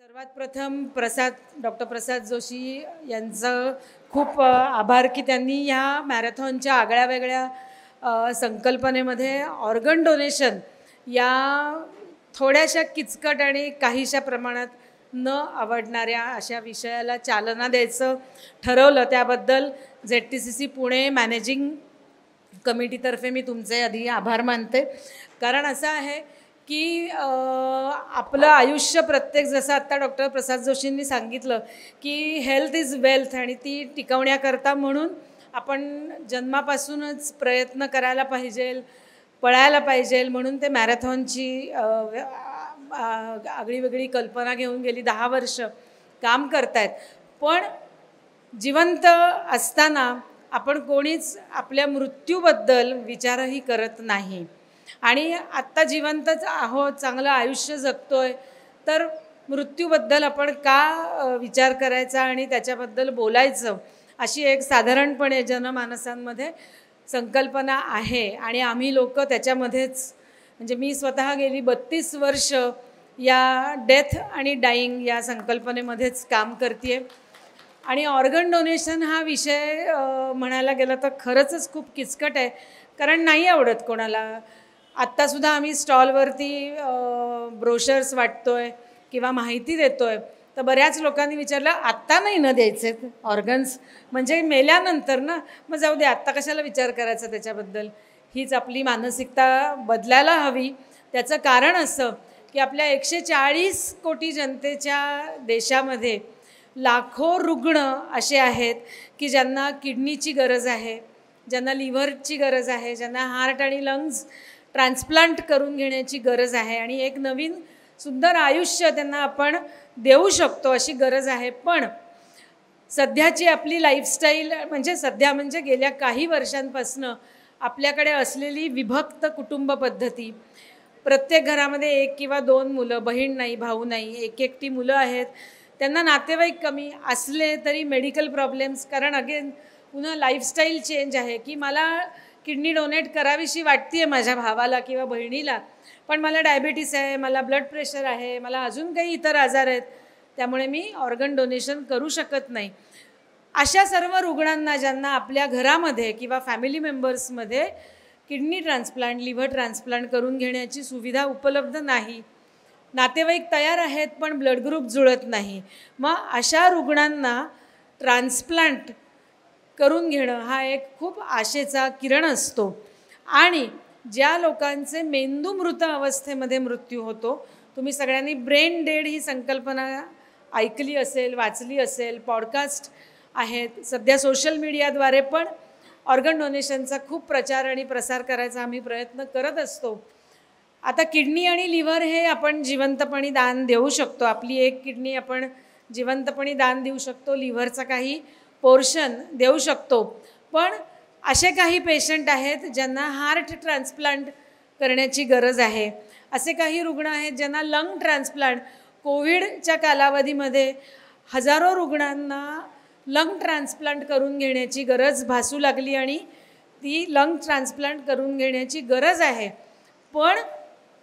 सर्वात प्रथम डॉक्टर प्रसाद जोशी यांचं खूप आभार की त्यांनी ह्या मॅरेथॉनच्या आगळ्या वेगळ्या संकल्पनेमध्ये ऑर्गन डोनेशन या थोड्याशा किचकट आणि काहीशा प्रमाणात न आवडणाऱ्या अशा विषयाला चालना द्यायचं ठरवलं. त्याबद्दल ZTCC पुणे मॅनेजिंग कमिटीतर्फे मी तुमचे आधी आभार मानते. कारण असं आहे की आपलं आयुष्य प्रत्येक जसं आत्ता डॉक्टर प्रसाद जोशींनी सांगितलं की हेल्थ इज वेल्थ आणि ती टिकवण्याकरता म्हणून आपण जन्मापासूनच प्रयत्न करायला पाहिजे, पळायला पाहिजे. म्हणून ते मॅरेथॉनची आगळी वेगळी कल्पना घेऊन गेली 10 वर्ष काम करतायत. पण जिवंत असताना आपण कोणीच आपल्या मृत्यूबद्दल विचारही करत नाही. आणि आत्ता जिवंतच आहोत, चांगलं आयुष्य जगतोय, तर मृत्यूबद्दल आपण का विचार करायचा आणि त्याच्याबद्दल बोलायचं, अशी एक साधारणपणे जनमानसांमध्ये संकल्पना आहे. आणि आम्ही लोक त्याच्यामध्येच, म्हणजे मी स्वतः गेली 32 वर्ष या डेथ आणि डाईंग या संकल्पनेमध्येच काम करते आहे. आणि ऑर्गन डोनेशन हा विषय म्हणायला गेला तर खरंच खूप किचकट आहे, कारण नाही आवडत कोणाला. आत्तासुद्धा आम्ही स्टॉलवरती ब्रोशर्स वाटतो आहे किंवा माहिती देतो आहे, तर बऱ्याच लोकांनी विचारलं आत्ता नाही न द्यायचे ऑर्गन्स, म्हणजे मेल्यानंतर ना, मग जाऊ दे, आत्ता कशाला विचार करायचा त्याच्याबद्दल. हीच आपली मानसिकता बदलायला हवी. त्याचं कारण असं की आपल्या 140 कोटी जनतेच्या देशामध्ये लाखो रुग्ण असे आहेत की ज्यांना किडनीची गरज आहे, ज्यांना लिव्हरची गरज आहे, ज्यांना हार्ट आणि लंग्स ट्रान्सप्लांट करून घेण्याची गरज आहे आणि एक नवीन सुंदर आयुष्य त्यांना आपण देऊ शकतो अशी गरज आहे. पण सध्याची आपली लाईफस्टाईल, म्हणजे गेल्या काही वर्षांपासून आपल्याकडे असलेली विभक्त कुटुंब पद्धती, प्रत्येक घरामध्ये 1 किंवा 2 मुलं, बहीण नाही, भाऊ नाही, एकटी मुलं आहेत, त्यांना नातेवाईक कमी असले तरी मेडिकल प्रॉब्लेम्स. कारण अगेन पुन्हा लाईफस्टाईल चेंज आहे की मला किडनी डोनेट करावीशी वाटते आहे माझ्या भावाला किंवा बहिणीला, पण मला डायबिटीस आहे, मला ब्लड प्रेशर आहे, मला अजून काही इतर आजार आहेत, त्यामुळे मी ऑर्गन डोनेशन करू शकत नाही. अशा सर्व रुग्णांना, ज्यांना आपल्या घरामध्ये किंवा फॅमिली मेंबर्समध्ये किडनी ट्रान्सप्लांट, लिव्हर ट्रान्सप्लांट करून घेण्याची सुविधा उपलब्ध नाही, नातेवाईक तयार आहेत पण ब्लड ग्रुप जुळत नाही, मग अशा रुग्णांना ट्रान्सप्लांट करून घेणं हा एक खूप आशेचा किरण असतो. आणि ज्या लोकांचे मेंदू मृत अवस्थेमध्ये मृत्यू होतो, तुम्ही सगळ्यांनी ब्रेन डेड ही संकल्पना ऐकली असेल, वाचली असेल, पॉडकास्ट आहेत, सध्या सोशल मीडियाद्वारे पण ऑर्गन डोनेशनचा खूप प्रचार आणि प्रसार करायचा आम्ही प्रयत्न करत असतो. आता किडनी आणि लिव्हर हे आपण जिवंतपणी दान देऊ शकतो, आपली एक किडनी आपण जिवंतपणी दान देऊ शकतो, लिव्हरचा काही पोर्शन देऊ शकतो. पण असे काही पेशंट आहेत ज्यांना हार्ट ट्रान्सप्लांट करण्याची गरज आहे, असे काही रुग्ण आहेत ज्यांना लंग ट्रान्सप्लांट, कोविडच्या कालावधीमध्ये हजारो रुग्णांना लंग ट्रान्सप्लांट करून घेण्याची गरज भासू लागली आणि ती लंग ट्रान्सप्लांट करून घेण्याची गरज आहे, पण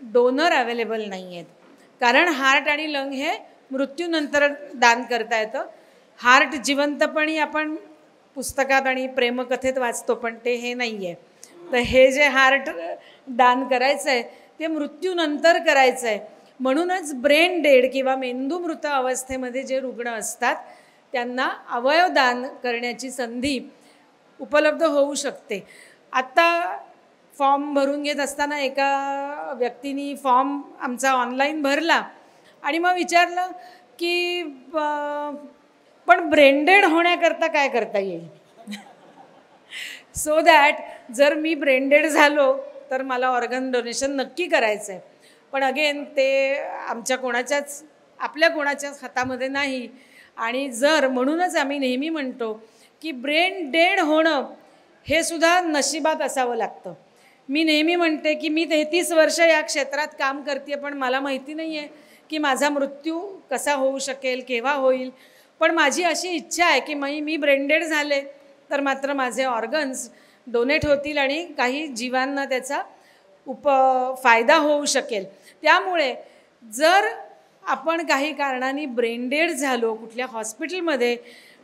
डोनर अवेलेबल नाही आहेत. कारण हार्ट आणि लंग हे मृत्यूनंतर दान करता येतं. हार्ट जिवंतपणी आपण पुस्तकात आणि प्रेमकथेत वाचतो, पण ते हे नाही आहे. तर हे जे हार्ट दान करायचं आहे ते मृत्यूनंतर करायचं आहे. म्हणूनच ब्रेन डेड किंवा मेंदूमृत अवस्थेमध्ये जे रुग्ण असतात त्यांना अवयवदान करण्याची संधी उपलब्ध होऊ शकते. आत्ता फॉर्म भरून घेत असताना एका व्यक्तीने फॉर्म आमचा ऑनलाईन भरला आणि मग विचारलं की पण ब्रेनडेड होण्याकरता काय करता येईल, सो दॅट जर मी ब्रेनडेड झालो तर मला ऑर्गन डोनेशन नक्की करायचं आहे. पण अगेन ते आपल्या कोणाच्याच हातामध्ये नाही. आणि म्हणूनच आम्ही नेहमी म्हणतो की ब्रेन डेड होणं हे सुद्धा नशिबात असावं लागतं. मी नेहमी म्हणते की मी 33 वर्ष या क्षेत्रात काम करते, पण मला माहिती नाही आहे की माझा मृत्यू कसा होऊ शकेल, केव्हा होईल. पण माझी अशी इच्छा आहे की मी ब्रेनडेड झाले तर मात्र माझे ऑर्गन्स डोनेट होतील आणि काही जीवांना त्याचा फायदा होऊ शकेल. त्यामुळे जर आपण काही कारणाने ब्रेन डेड झालो, कुठल्या हॉस्पिटलमध्ये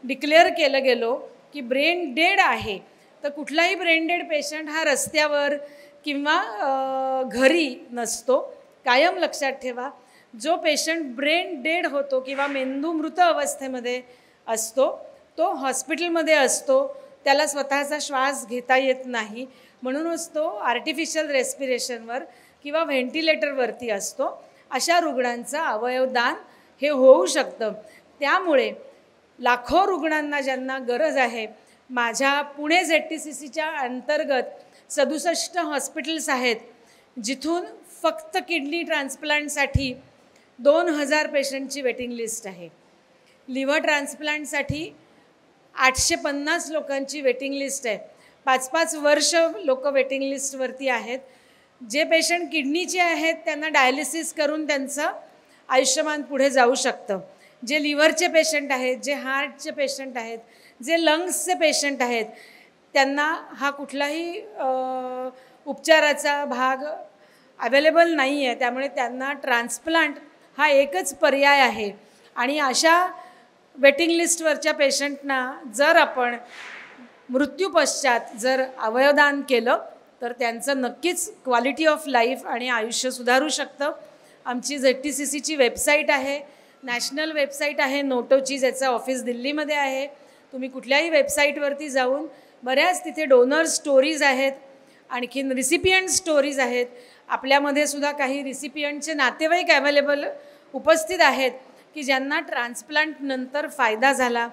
डिक्लेअर केलं गेलो की ब्रेन डेड आहे, तर कुठलाही ब्रेन डेड पेशंट हा रस्त्यावर किंवा घरी नसतो. कायम लक्षात ठेवा, जो पेशंट ब्रेन डेड होतो किंवा मेंदू मृत अवस्थेमध्ये असतो तो हॉस्पिटलमध्ये असतो, त्याला स्वतःचा श्वास घेता येत नाही, म्हणूनच तो आर्टिफिशियल रेस्पिरेशनवर किंवा व्हेंटिलेटरवरती असतो. अशा रुग्णांचं अवयवदान हे होऊ शकतं. त्यामुळे लाखो रुग्णांना ज्यांना गरज आहे, माझ्या पुणे ZTCCच्या अंतर्गत 67 हॉस्पिटल्स आहेत, जिथून फक्त किडनी ट्रान्सप्लांटसाठी 2000 पेशंटची वेटिंग लिस्ट आहे. लिव्हर ट्रान्सप्लांटसाठी 850 लोकांची वेटिंग लिस्ट आहे. 5-5 वर्ष लोक वेटिंग लिस्टवरती आहेत. जे पेशंट किडनीचे आहेत त्यांना डायलिसिस करून त्यांचं आयुष्यमान पुढे जाऊ शकतं. जे लिव्हरचे पेशंट आहेत, जे हार्टचे पेशंट आहेत, जे लंग्सचे पेशंट आहेत, त्यांना हा कुठलाही उपचाराचा भाग अवेलेबल नाही आहे. त्यामुळे त्यांना ट्रान्सप्लांट हा एकच पर्याय आहे. आणि अशा वेटिंग लिस्टवरच्या पेशंटना जर आपण मृत्यूपश्चात जर अवयवदान केलं तर त्यांचं नक्कीच क्वालिटी ऑफ लाईफ आणि आयुष्य सुधारू शकतं. आमची ZTCCची वेबसाईट आहे, नॅशनल वेबसाईट आहे नोटोची, ज्याचं ऑफिस दिल्लीमध्ये आहे. तुम्ही कुठल्याही वेबसाईटवरती जाऊन बऱ्याच तिथे डोनर स्टोरीज आहेत, आणखीन रिसिपियंट स्टोरीज आहेत. आपल्यामध्ये सुद्धा काही रिसिपियंटचे नातेवाईक अवेलेबल उपस्थित आहेत की ज्यांना ट्रान्सप्लांटनंतर फायदा झाला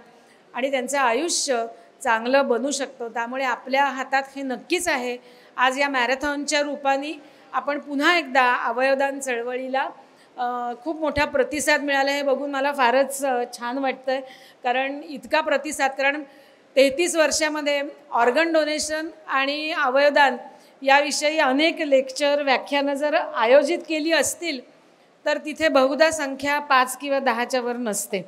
आणि त्यांचं आयुष्य चांगलं बनू शकतं. त्यामुळे आपल्या हातात हे नक्कीच आहे. आज या मॅरेथॉनच्या रूपाने आपण पुन्हा एकदा अवयवदान चळवळीला खूप मोठा प्रतिसाद मिळाला हे बघून मला फारच छान वाटतं आहे. कारण इतका प्रतिसाद, कारण 33 वर्षामध्ये ऑर्गन डोनेशन आणि अवयवदान याविषयी अनेक लेक्चर व्याख्यानं जर आयोजित केली असतील तर तिथे बहुधा संख्या 5 किंवा 10च्या वर नसते.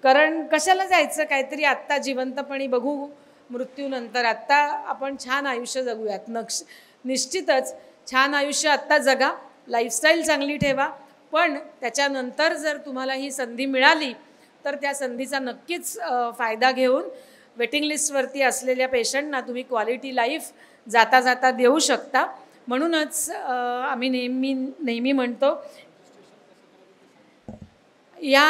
कारण कशाला जायचं, काहीतरी आत्ता जिवंतपणी बघू, मृत्यूनंतर आत्ता आपण छान आयुष्य जगूयात. निश्चितच छान आयुष्य आत्ता जगा, लाईफस्टाईल चांगली ठेवा, पण त्याच्यानंतर जर तुम्हाला ही संधी मिळाली तर त्या संधीचा नक्कीच फायदा घेऊन वेटिंग लिस्टवरती असलेल्या पेशंटना तुम्ही क्वालिटी लाईफ जाता जाता देऊ शकता. म्हणूनच आम्ही नेहमी म्हणतो या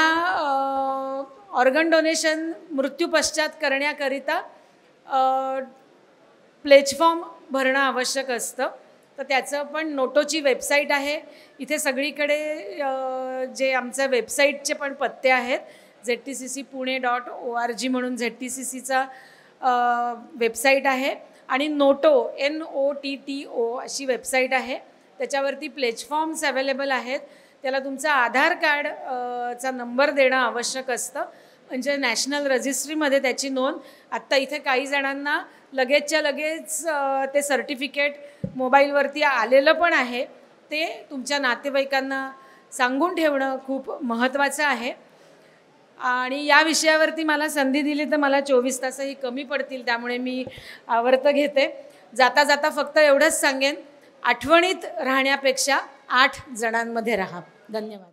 ऑर्गन डोनेशन मृत्यूपश्चात करण्याकरिता प्लेज फॉर्म भरणं आवश्यक असतं. तर त्याचं पण नोटोची वेबसाईट आहे. इथे सगळीकडे जे आमच्या वेबसाईटचे पण पत्ते आहेत, ZTCCpune.org म्हणून ZTCCचा वेबसाईट आहे आणि नोटो NOTTO अशी वेबसाईट आहे. त्याच्यावरती प्लेज फॉर्म्स अवेलेबल आहेत. त्याला तुमचा आधार कार्ड चा नंबर देणं आवश्यक असतं, म्हणजे नॅशनल रजिस्ट्रीमध्ये त्याची नोंद. आत्ता इथे काही जणांना लगेचच्या लगेच ते सर्टिफिकेट मोबाईलवरती आलेलं पण आहे. ते तुमच्या नातेवाईकांना सांगून ठेवणं खूप महत्त्वाचं आहे. आणि या विषयावरती मला संधी दिली तर मला 24 तासही कमी पडतील, त्यामुळे मी आवर्त घेते. जाता जाता फक्त एवढंच सांगेन, आठवणीत राहण्यापेक्षा 8 जणांमध्ये राहा. धन्यवाद.